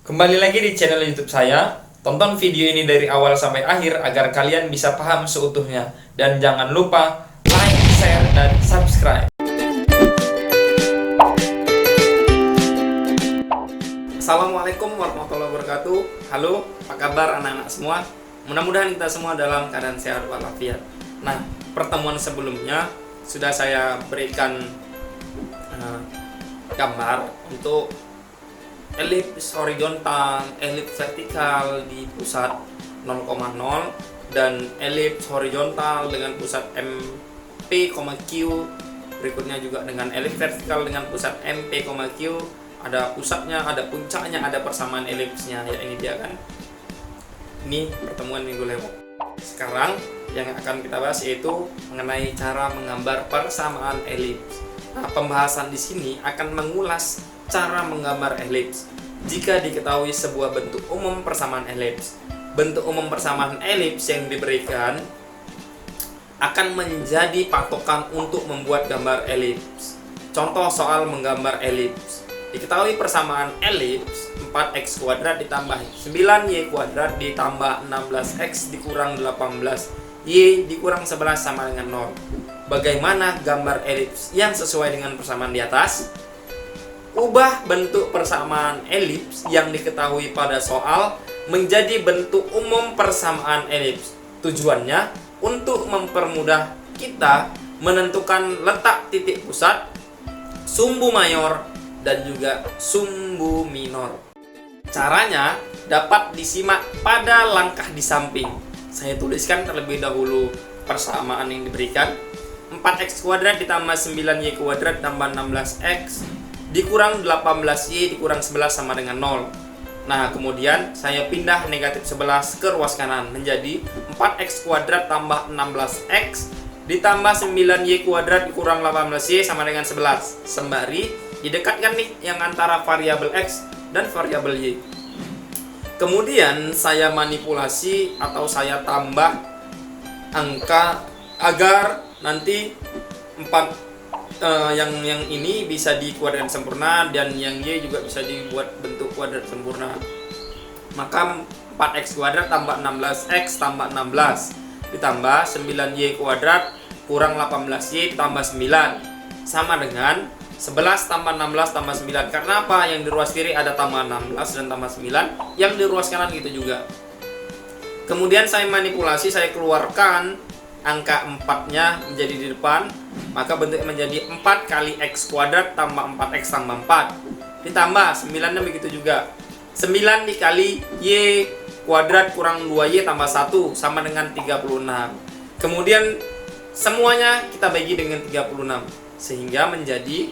Kembali lagi di channel YouTube saya. Tonton video ini dari awal sampai akhir agar kalian bisa paham seutuhnya. Dan jangan lupa like, share, dan subscribe. Assalamualaikum warahmatullahi wabarakatuh. Halo, apa kabar anak-anak semua? Mudah-mudahan kita semua dalam keadaan sehat walafiat. Nah, pertemuan sebelumnya sudah saya berikan gambar untuk elips horizontal, elips vertikal di pusat 0,0 dan elips horizontal dengan pusat MP, Q. Berikutnya juga dengan elips vertikal dengan pusat MP, Q. Ada pusatnya, ada puncaknya, ada persamaan elipsnya. Ya, ini dia kan. Ini pertemuan minggu lewat. Sekarang yang akan kita bahas yaitu mengenai cara menggambar persamaan elips. Nah, pembahasan di sini akan mengulas cara menggambar elips. Jika diketahui sebuah bentuk umum persamaan elips, bentuk umum persamaan elips yang diberikan akan menjadi patokan untuk membuat gambar elips. Contoh soal menggambar elips. Diketahui persamaan elips 4x kuadrat ditambah 9y kuadrat ditambah 16x dikurang 18y dikurang 11 sama dengan 0. Bagaimana gambar elips yang sesuai dengan persamaan di atas? Ubah bentuk persamaan elips yang diketahui pada soal menjadi bentuk umum persamaan elips. Tujuannya untuk mempermudah kita menentukan letak titik pusat, sumbu mayor, dan juga sumbu minor. Caranya dapat disimak pada langkah di samping. Saya tuliskan terlebih dahulu persamaan yang diberikan. 4x kuadrat ditambah 9y kuadrat tambah 16x dikurang 18y dikurang 11 sama dengan 0. Nah, kemudian saya pindah negatif 11 ke ruas kanan menjadi 4x kuadrat tambah 16x ditambah 9y kuadrat dikurang 18y sama dengan 11. Sembari didekatkan nih yang antara variabel x dan variabel y. Kemudian saya manipulasi atau saya tambah angka agar nanti 4 yang ini bisa dikuadratkan sempurna dan yang y juga bisa dibuat bentuk kuadrat sempurna. Maka 4x kuadrat tambah 16x tambah 16 ditambah 9y kuadrat kurang 18y tambah 9 sama dengan 11 tambah 16 tambah 9. Karena apa? Yang di ruas kiri ada tambah 16 dan tambah 9, yang di ruas kanan gitu juga. Kemudian saya manipulasi, saya keluarkan angka 4-nya menjadi di depan, maka bentuknya menjadi 4 kali x kuadrat tambah 4x tambah 4 ditambah 9-nya begitu juga. 9 dikali y kuadrat kurang 2y tambah 1 sama dengan 36. Kemudian semuanya kita bagi dengan 36 sehingga menjadi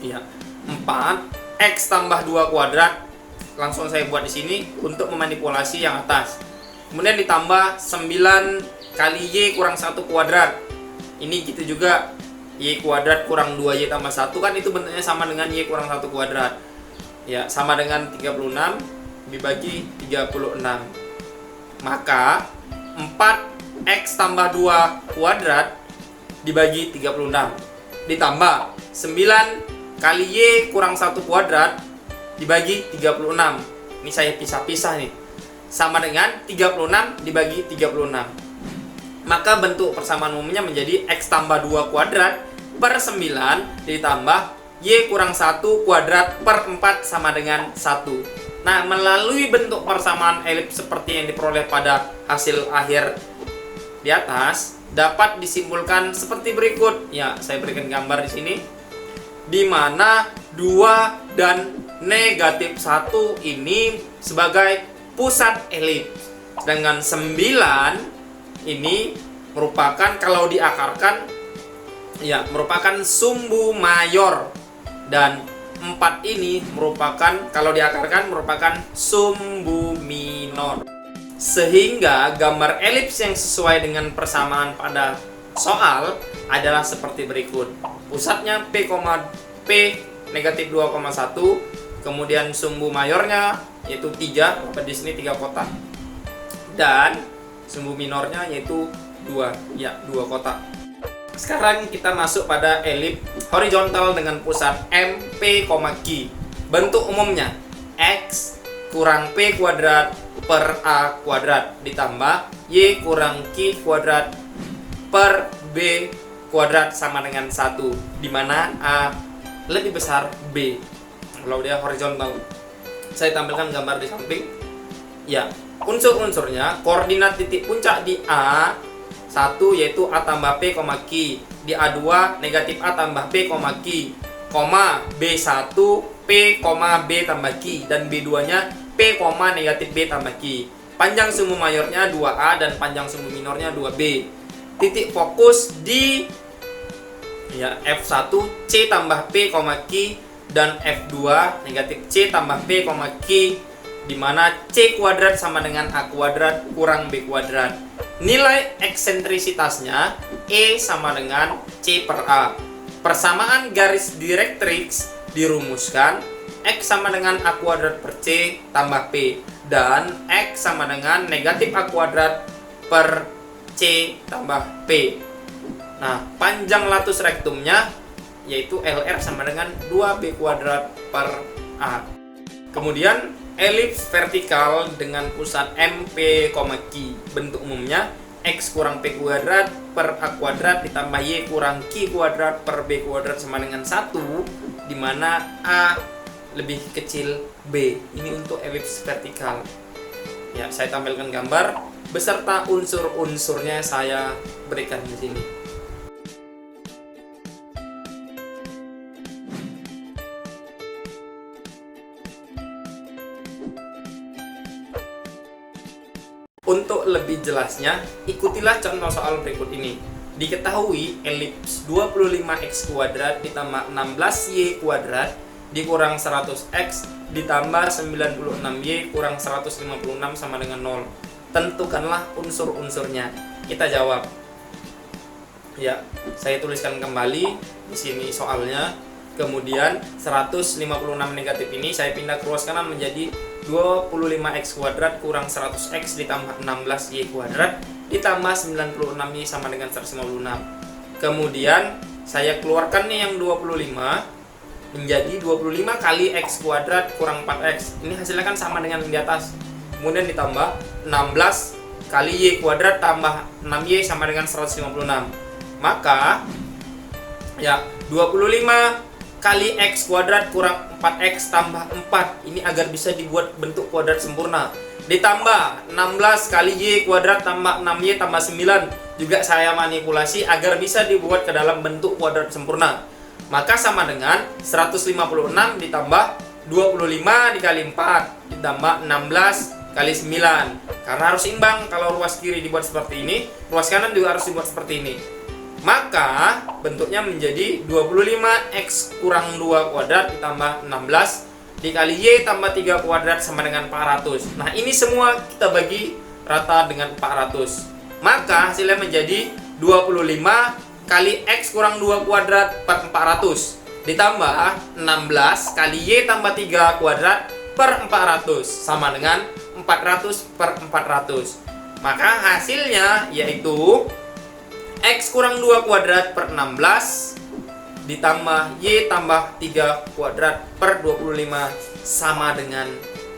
4x tambah 2 kuadrat. Langsung saya buat di sini untuk memanipulasi yang atas. Kemudian ditambah 9 kali y kurang 1 kuadrat. Ini gitu juga, y kuadrat kurang 2y tambah 1 kan itu bentuknya sama dengan y kurang 1 kuadrat. Ya, sama dengan 36 dibagi 36. Maka 4x tambah 2 kuadrat dibagi 36 ditambah 9 kali y kurang 1 kuadrat dibagi 36. Ini saya pisah-pisah nih. Sama dengan 36 dibagi 36. Maka bentuk persamaan umumnya menjadi x tambah 2 kuadrat per 9 ditambah y kurang 1 kuadrat per 4 sama dengan 1. Nah, melalui bentuk persamaan elips seperti yang diperoleh pada hasil akhir di atas dapat disimpulkan seperti berikut. Ya, saya berikan gambar di sini. Di mana 2 dan negatif 1 ini sebagai pusat elips. Dengan 9 ini merupakan kalau diakarkan merupakan sumbu mayor dan 4 ini merupakan kalau diakarkan merupakan sumbu minor. Sehingga gambar elips yang sesuai dengan persamaan pada soal adalah seperti berikut. Pusatnya P, negatif 2,1, kemudian sumbu mayornya yaitu 3, di sini 3 kotak. Dan sumbu minornya yaitu 2 kotak. Sekarang kita masuk pada elips horizontal dengan pusat MP, Q. Bentuk umumnya X, kurang P kuadrat per A kuadrat ditambah Y kurang Q kuadrat per B kuadrat sama dengan 1, di mana A lebih besar B. Kalau dia horizontal, saya tampilkan gambar di samping. Ya, unsur-unsurnya koordinat titik puncak di A1 yaitu A tambah P, Q, di A2 negatif A tambah P, Q, B1 P, B tambah Q, dan B2-nya P, negatif B tambah Q. Panjang sumbu mayornya 2A dan panjang sumbu minornya 2B. Titik fokus di F1 C tambah P, Q, dan F2 negatif C tambah P, Q, di mana C kuadrat sama dengan A kuadrat kurang B kuadrat. Nilai eksentrisitasnya E sama dengan C per A. Persamaan garis direktrix dirumuskan X sama dengan A kuadrat per C tambah P, dan X sama dengan negatif A kuadrat per C tambah P. Nah, panjang latus rektumnya yaitu LR sama dengan 2B kuadrat per A. Kemudian elips vertikal dengan pusat M, P, Q. Bentuk umumnya X kurang P kuadrat per A kuadrat ditambah Y kurang Q kuadrat per B kuadrat sama dengan 1, di mana A lebih kecil B. Ini untuk elips vertikal. Ya, saya tampilkan gambar beserta unsur-unsurnya saya berikan di sini. Untuk lebih jelasnya, ikutilah contoh soal berikut ini. Diketahui elips 25x kuadrat ditambah 16y kuadrat dikurang 100x ditambah 96y kurang 156 sama dengan 0. Tentukanlah unsur-unsurnya. Kita jawab. Ya, saya tuliskan kembali di sini soalnya. Kemudian 156 negatif ini saya pindah ke ruas kanan menjadi 25x kuadrat kurang 100x ditambah 16y kuadrat ditambah 96y sama dengan 156. Kemudian saya keluarkan nih yang 25 menjadi 25 kali x kuadrat kurang 4x. Ini hasilnya kan sama dengan yang di atas. Kemudian ditambah 16 kali y kuadrat tambah 6y sama dengan 156. Maka ya 25 kali x kuadrat kurang 4x tambah 4, ini agar bisa dibuat bentuk kuadrat sempurna. Ditambah 16 kali y kuadrat tambah 6y tambah 9, juga saya manipulasi agar bisa dibuat ke dalam bentuk kuadrat sempurna. Maka sama dengan 156 ditambah 25 dikali 4 ditambah 16 kali 9. Karena harus imbang, kalau ruas kiri dibuat seperti ini, ruas kanan juga harus dibuat seperti ini. Maka bentuknya menjadi 25x kurang 2 kuadrat ditambah 16 dikali y tambah 3 kuadrat sama dengan 400. Nah, ini semua kita bagi rata dengan 400. Maka hasilnya menjadi 25 kali x kurang 2 kuadrat per 400 ditambah 16 kali y tambah 3 kuadrat per 400 sama dengan 400 per 400. Maka hasilnya yaitu x kurang 2 kuadrat per 16 ditambah y tambah 3 kuadrat per 25 sama dengan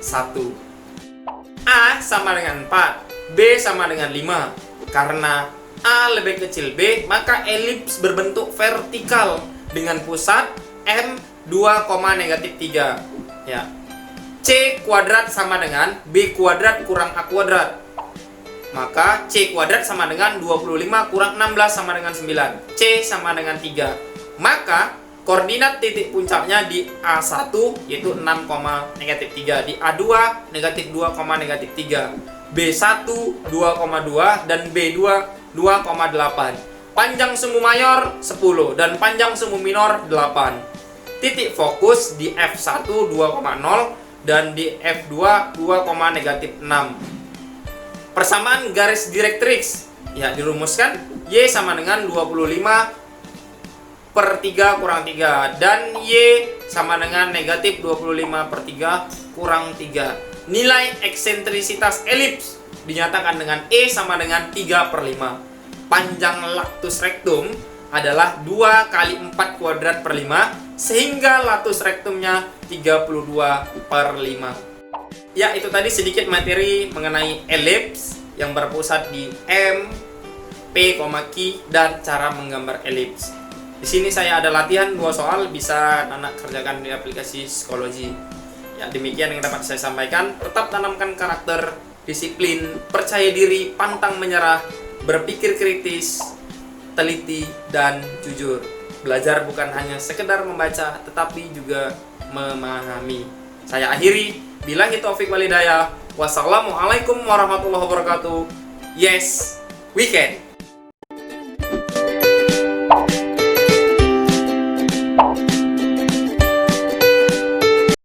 1. A sama dengan 4, B sama dengan 5. Karena A lebih kecil B, maka elips berbentuk vertikal dengan pusat M 2, negatif 3. Ya. C kuadrat sama dengan B kuadrat kurang A kuadrat. Maka C kuadrat sama dengan 25 kurang 16 sama dengan 9. C sama dengan 3. Maka koordinat titik puncaknya di A1 yaitu 6, negatif 3. Di A2 negatif 2, negatif 3. B1 2,2 dan B2 2,8. Panjang sumbu mayor 10 dan panjang sumbu minor 8. Titik fokus di F1 2,0 dan di F2 2, negatif 6. Persamaan garis direktrix ya dirumuskan Y sama dengan 25 per 3 kurang 3 dan Y sama dengan negatif 25 per 3 kurang 3. Nilai eksentrisitas elips dinyatakan dengan E sama dengan 3 per 5. Panjang latus rektum adalah 2 kali 4 kuadrat per 5 sehingga latus rektumnya 32 per 5. Ya, itu tadi sedikit materi mengenai elips yang berpusat di M, P, Q, dan cara menggambar elips. Di sini saya ada latihan 2 soal, bisa anak kerjakan di aplikasi psikologi. Ya, demikian yang dapat saya sampaikan. Tetap tanamkan karakter, disiplin, percaya diri, pantang menyerah, berpikir kritis, teliti, dan jujur. Belajar bukan hanya sekedar membaca, tetapi juga memahami. Saya akhiri, billahi taufiq wal hidayah. Wassalamualaikum warahmatullahi wabarakatuh. Yes, we can.